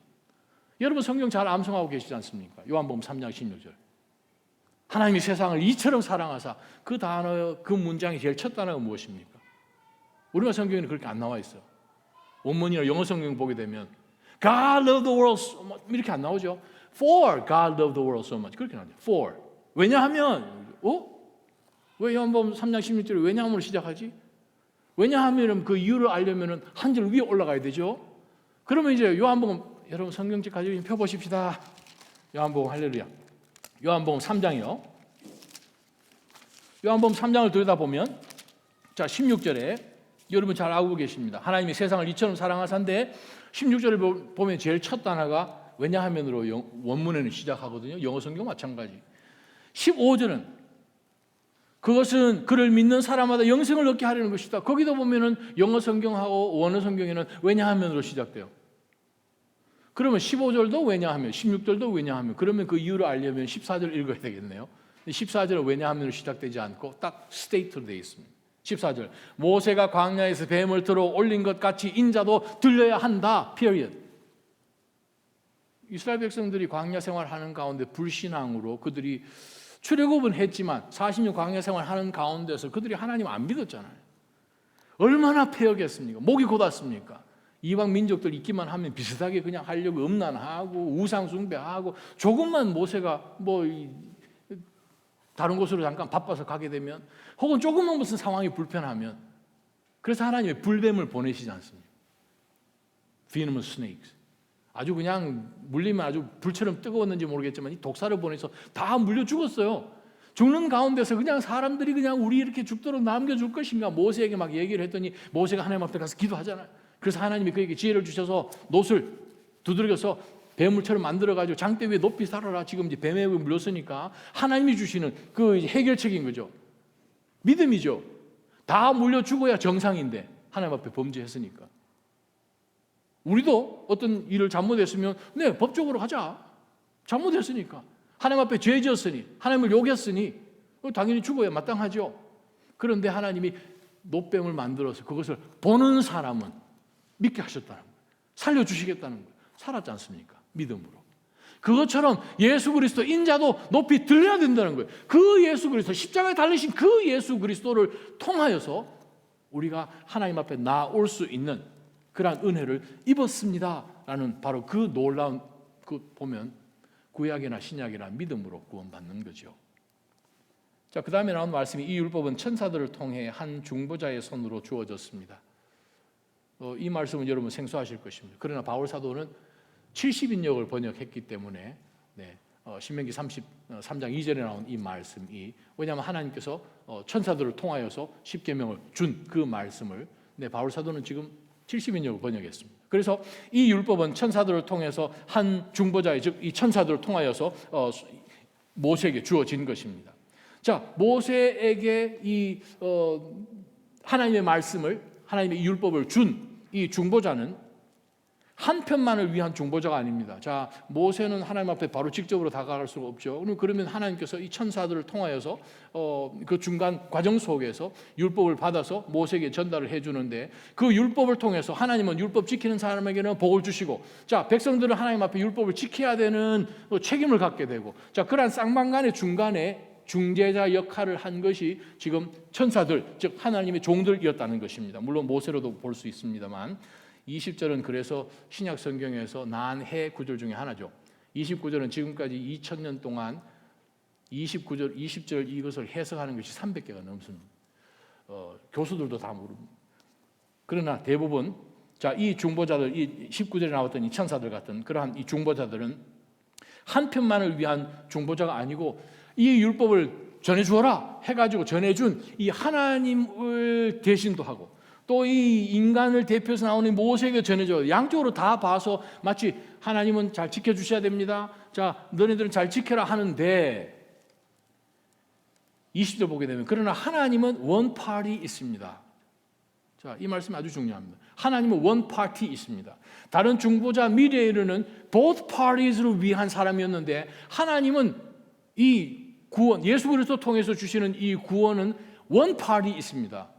여러분 성경 잘 암송하고 계시지 않습니까? 요한복음 3장 16절. 하나님이 세상을 이처럼 사랑하사, 그 단어, 그 문장이 제일 첫 단어가 무엇입니까? 우리나라 성경에는 그렇게 안 나와 있어요. 원문이나 영어 성경 보게 되면 God loved the world so much 이렇게 안 나오죠. For God loved the world so much 그렇게 나오죠. For. 왜냐하면 왜 요한복음 3장 16절에 왜냐함으로 시작하지? 왜냐하면 그 이유를 알려면 한 절 위에 올라가야 되죠. 그러면 이제 요한복음, 여러분 성경책 가지고 펴 보십시다. 요한복음, 할렐루야. 요한복음 3장이요. 요한복음 3장을 들여다보면 자 16절에 여러분 잘 알고 계십니다. 하나님이 세상을 이처럼 사랑하사인데 16절을 보면 제일 첫 단어가 왜냐하면으로 원문에는 시작하거든요. 영어 성경 마찬가지. 15절은 그것은 그를 믿는 사람마다 영생을 얻게 하려는 것이다. 거기도 보면은 영어 성경하고 원어 성경에는 왜냐하면으로 시작돼요. 그러면 15절도 왜냐하면, 16절도 왜냐하면, 그러면 그 이유를 알려면 14절 읽어야 되겠네요. 14절은 왜냐하면으로 시작되지 않고 딱 스테이트로 되어 있습니다. 14절 모세가 광야에서 뱀을 들어 올린 것 같이 인자도 들려야 한다. period. 이스라엘 백성들이 광야 생활하는 가운데 불신앙으로 그들이 출애굽은 했지만 40년 광야 생활하는 가운데서 그들이 하나님 안 믿었잖아요. 얼마나 패역했습니까? 목이 곧았습니까? 이방 민족들 있기만 하면 비슷하게 그냥 하려고 음란하고 우상 숭배하고 조금만 모세가 다른 곳으로 잠깐 바빠서 가게 되면 혹은 조금만 무슨 상황이 불편하면 그래서 하나님의 불뱀을 보내시지 않습니까? venomous snakes. 아주 그냥 물리면 아주 불처럼 뜨거웠는지 모르겠지만 이 독사를 보내서 다 물려 죽었어요. 죽는 가운데서 그냥 사람들이 그냥 우리 이렇게 죽도록 남겨줄 것인가 모세에게 막 얘기를 했더니 모세가 하나님 앞에 가서 기도하잖아요. 그래서 하나님이 그에게 지혜를 주셔서 놋을 두들겨서 뱀물처럼 만들어가지고 장대 위에 높이 살아라. 지금 이제 뱀에 물렸으니까 하나님이 주시는 그 해결책인 거죠. 믿음이죠. 다 물려 죽어야 정상인데 하나님 앞에 범죄했으니까. 우리도 어떤 일을 잘못했으면 네 법적으로 하자. 잘못했으니까. 하나님 앞에 죄 지었으니 하나님을 욕했으니 당연히 죽어야 마땅하죠. 그런데 하나님이 놋뱀을 만들어서 그것을 보는 사람은 믿게 하셨다는 거예요. 살려주시겠다는 거예요. 살았지 않습니까? 믿음으로. 그것처럼 예수 그리스도 인자도 높이 들려야 된다는 거예요. 그 예수 그리스도 십자가에 달리신 그 예수 그리스도를 통하여서 우리가 하나님 앞에 나올 수 있는 그러한 은혜를 입었습니다라는 바로 그 놀라운 보면 구약이나 신약이나 믿음으로 구원받는 거죠. 자, 그 다음에 나온 말씀이 이 율법은 천사들을 통해 한 중보자의 손으로 주어졌습니다. 이 말씀은 여러분 생소하실 것입니다. 그러나 바울 사도는 70인역을 번역했기 때문에 신명기 33장 2절에 나온 이 말씀이 왜냐하면 하나님께서 천사들을 통하여서 십계명을 준 그 말씀을 바울 사도는 지금 70인역을 번역했습니다. 그래서 이 율법은 천사들을 통해서 한 중보자의 즉 이 천사들을 통하여서 모세에게 주어진 것입니다. 자, 모세에게 이 하나님의 말씀을 하나님의 율법을 준 이 중보자는 한편만을 위한 중보자가 아닙니다. 자, 모세는 하나님 앞에 바로 직접으로 다가갈 수가 없죠. 그러면 하나님께서 이 천사들을 통하여서 그 중간 과정 속에서 율법을 받아서 모세에게 전달을 해주는데, 그 율법을 통해서 하나님은 율법 지키는 사람에게는 복을 주시고, 자, 백성들은 하나님 앞에 율법을 지켜야 되는 책임을 갖게 되고, 자, 그러한 쌍방간의 중간에 중재자 역할을 한 것이 지금 천사들, 즉 하나님의 종들이었다는 것입니다. 물론 모세로도 볼 수 있습니다만, 20절은 그래서 신약 성경에서 난해 구절 중에 하나죠. 29절은 지금까지 2000년 동안 29절, 20절 이것을 해석하는 것이 300개가 넘습니다. 교수들도 다 모릅니다. 그러나 대부분, 자, 이 중보자들, 이 19절에 나왔던 이 천사들 같은 그러한 이 중보자들은 한편만을 위한 중보자가 아니고, 이 율법을 전해주어라 해가지고 전해준 이 하나님을 대신도 하고, 또 이 인간을 대표해서 나오는 모세에게 전해줘. 양쪽으로 다 봐서 마치 하나님은 잘 지켜주셔야 됩니다. 자, 너네들은 잘 지켜라 하는데, 20절 보게 되면 그러나 하나님은 원파리 있습니다. 자, 이 말씀이 아주 중요합니다. 하나님은 원파티 있습니다. 다른 중보자 미레일은 both parties를 위한 사람이었는데, 하나님은 이 구원, 예수 그리스도 통해서 주시는 이 구원은 원파리 있습니다.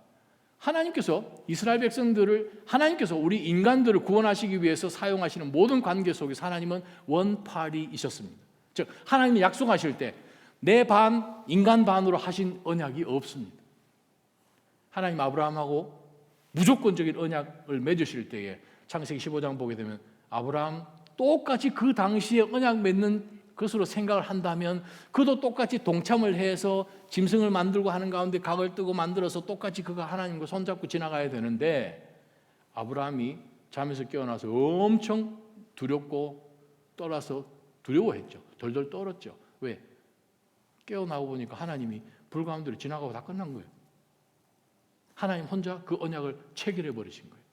하나님께서 이스라엘 백성들을, 하나님께서 우리 인간들을 구원하시기 위해서 사용하시는 모든 관계 속에서 하나님은 원파리이셨습니다. 즉 하나님이 약속하실 때 내 반, 인간 반으로 하신 언약이 없습니다. 하나님 아브라함하고 무조건적인 언약을 맺으실 때에 창세기 15장 보게 되면 아브라함 똑같이 그 당시에 언약 맺는 것으로 생각을 한다면 그도 똑같이 동참을 해서 짐승을 만들고 하는 가운데 각을 뜨고 만들어서 똑같이 그가 하나님과 손잡고 지나가야 되는데, 아브라함이 잠에서 깨어나서 엄청 두렵고 떨어서 두려워했죠. 덜덜 떨었죠. 왜? 깨어나고 보니까 하나님이 불 가운데로 지나가고 다 끝난 거예요. 하나님 혼자 그 언약을 체결해 버리신 거예요.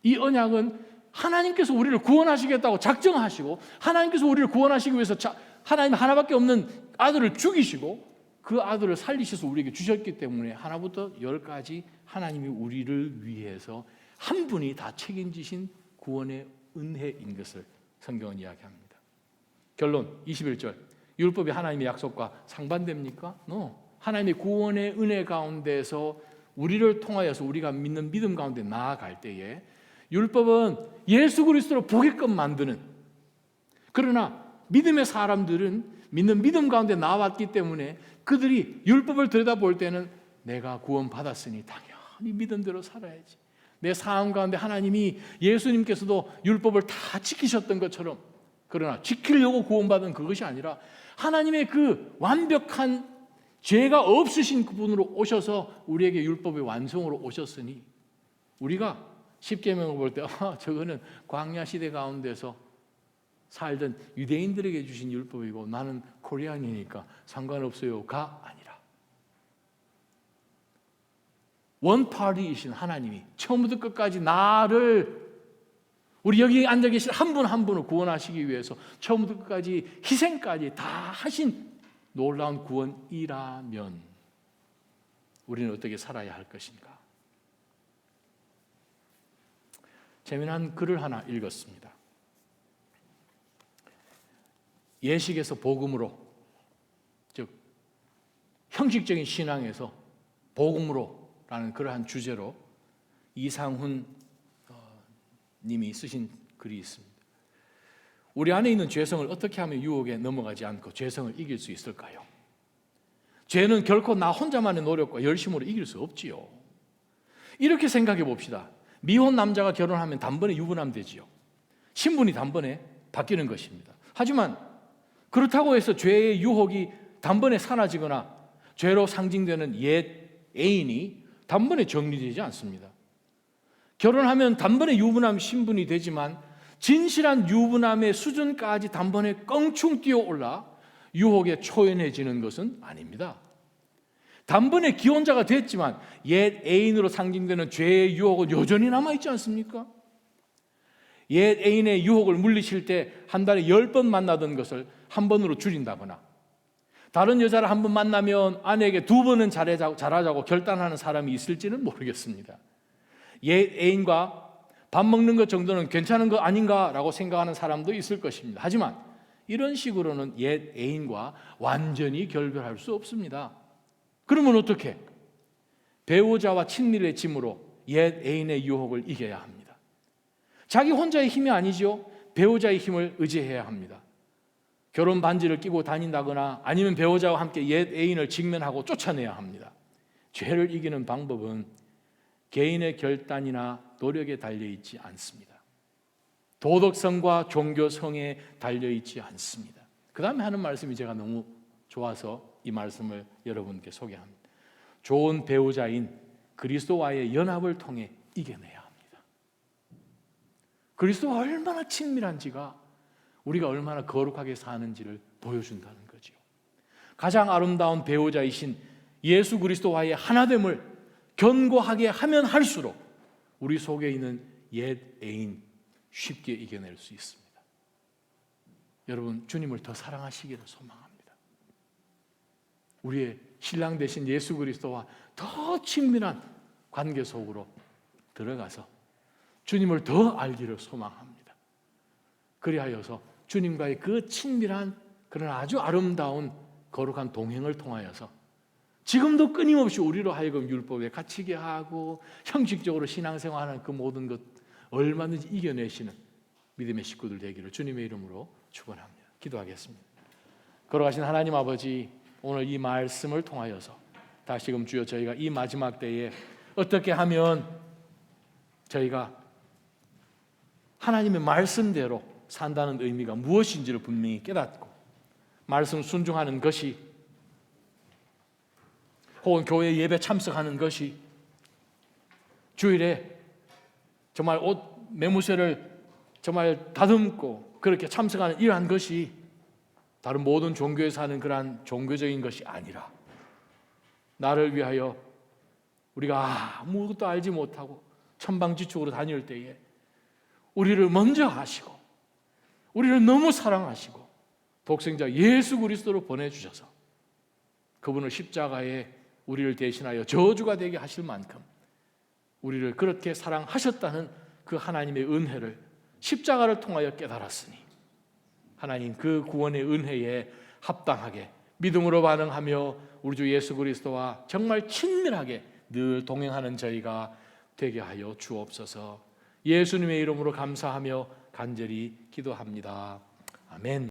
이 언약은 하나님께서 우리를 구원하시겠다고 작정하시고, 하나님께서 우리를 구원하시기 위해서 하나님 하나밖에 없는 아들을 죽이시고 그 아들을 살리셔서 우리에게 주셨기 때문에 하나부터 열까지 하나님이 우리를 위해서 한 분이 다 책임지신 구원의 은혜인 것을 성경은 이야기합니다. 결론 21절, 율법이 하나님의 약속과 상반됩니까? No. 하나님의 구원의 은혜 가운데서 우리를 통하여서 우리가 믿는 믿음 가운데 나아갈 때에 율법은 예수 그리스도로 보게끔 만드는, 그러나 믿음의 사람들은 믿는 믿음 가운데 나왔기 때문에 그들이 율법을 들여다볼 때는 내가 구원받았으니 당연히 믿음대로 살아야지, 내 삶 가운데 하나님이 예수님께서도 율법을 다 지키셨던 것처럼, 그러나 지키려고 구원받은 그것이 아니라 하나님의 그 완벽한 죄가 없으신 그분으로 오셔서 우리에게 율법의 완성으로 오셨으니, 우리가 십계명을 볼 때 저거는 광야 시대 가운데서 살던 유대인들에게 주신 율법이고 나는 코리안이니까 상관없어요가 아니라, 원파리이신 하나님이 처음부터 끝까지 나를, 우리 여기 앉아 계신 한 분 한 분을 구원하시기 위해서 처음부터 끝까지 희생까지 다 하신 놀라운 구원이라면 우리는 어떻게 살아야 할 것인가? 재미난 글을 하나 읽었습니다. 예식에서 복음으로, 즉 형식적인 신앙에서 복음으로라는 그러한 주제로 이상훈 님이 쓰신 글이 있습니다. 우리 안에 있는 죄성을 어떻게 하면 유혹에 넘어가지 않고 죄성을 이길 수 있을까요? 죄는 결코 나 혼자만의 노력과 열심으로 이길 수 없지요. 이렇게 생각해 봅시다. 미혼 남자가 결혼하면 단번에 유부남 되지요. 신분이 단번에 바뀌는 것입니다. 하지만 그렇다고 해서 죄의 유혹이 단번에 사라지거나 죄로 상징되는 옛 애인이 단번에 정리되지 않습니다. 결혼하면 단번에 유부남 신분이 되지만 진실한 유부남의 수준까지 단번에 껑충 뛰어올라 유혹에 초연해지는 것은 아닙니다. 단번에 기혼자가 됐지만 옛 애인으로 상징되는 죄의 유혹은 여전히 남아있지 않습니까? 옛 애인의 유혹을 물리칠 때 한 달에 10번 만나던 것을 한 번으로 줄인다거나, 다른 여자를 한 번 만나면 아내에게 2번은 잘하자고 결단하는 사람이 있을지는 모르겠습니다. 옛 애인과 밥 먹는 것 정도는 괜찮은 거 아닌가라고 생각하는 사람도 있을 것입니다. 하지만 이런 식으로는 옛 애인과 완전히 결별할 수 없습니다. 그러면 어떻게? 배우자와 친밀해짐으로 옛 애인의 유혹을 이겨야 합니다. 자기 혼자의 힘이 아니죠. 배우자의 힘을 의지해야 합니다. 결혼 반지를 끼고 다닌다거나 아니면 배우자와 함께 옛 애인을 직면하고 쫓아내야 합니다. 죄를 이기는 방법은 개인의 결단이나 노력에 달려있지 않습니다. 도덕성과 종교성에 달려있지 않습니다. 그 다음에 하는 말씀이 제가 너무 좋아서 이 말씀을 여러분께 소개합니다. 좋은 배우자인 그리스도와의 연합을 통해 이겨내야 합니다. 그리스도와 얼마나 친밀한지가 우리가 얼마나 거룩하게 사는지를 보여준다는 거죠. 가장 아름다운 배우자이신 예수 그리스도와의 하나됨을 견고하게 하면 할수록 우리 속에 있는 옛 애인 쉽게 이겨낼 수 있습니다. 여러분, 주님을 더 사랑하시기를 소망합니다. 우리의 신랑 되신 예수 그리스도와 더 친밀한 관계 속으로 들어가서 주님을 더 알기를 소망합니다. 그리하여서 주님과의 그 친밀한 그런 아주 아름다운 거룩한 동행을 통하여서 지금도 끊임없이 우리로 하여금 율법에 갇히게 하고 형식적으로 신앙생활하는 그 모든 것 얼마든지 이겨내시는 믿음의 식구들 되기를 주님의 이름으로 축원합니다. 기도하겠습니다. 걸어가신 하나님 아버지, 오늘 이 말씀을 통하여서 다시금 주여 저희가 이 마지막 때에 어떻게 하면 저희가 하나님의 말씀대로 산다는 의미가 무엇인지를 분명히 깨닫고 말씀 순종하는 것이, 혹은 교회 예배 참석하는 것이, 주일에 정말 옷 매무새를 정말 다듬고 그렇게 참석하는 이러한 것이 다른 모든 종교에서 하는 그러한 종교적인 것이 아니라 나를 위하여 우리가 아무것도 알지 못하고 천방지축으로 다닐 때에 우리를 먼저 하시고 우리를 너무 사랑하시고 독생자 예수 그리스도로 보내주셔서 그분을 십자가에 우리를 대신하여 저주가 되게 하실 만큼 우리를 그렇게 사랑하셨다는 그 하나님의 은혜를 십자가를 통하여 깨달았으니 하나님 그 구원의 은혜에 합당하게 믿음으로 반응하며 우리 주 예수 그리스도와 정말 친밀하게 늘 동행하는 저희가 되게 하여 주옵소서. 예수님의 이름으로 감사하며 간절히 기도합니다. 아멘.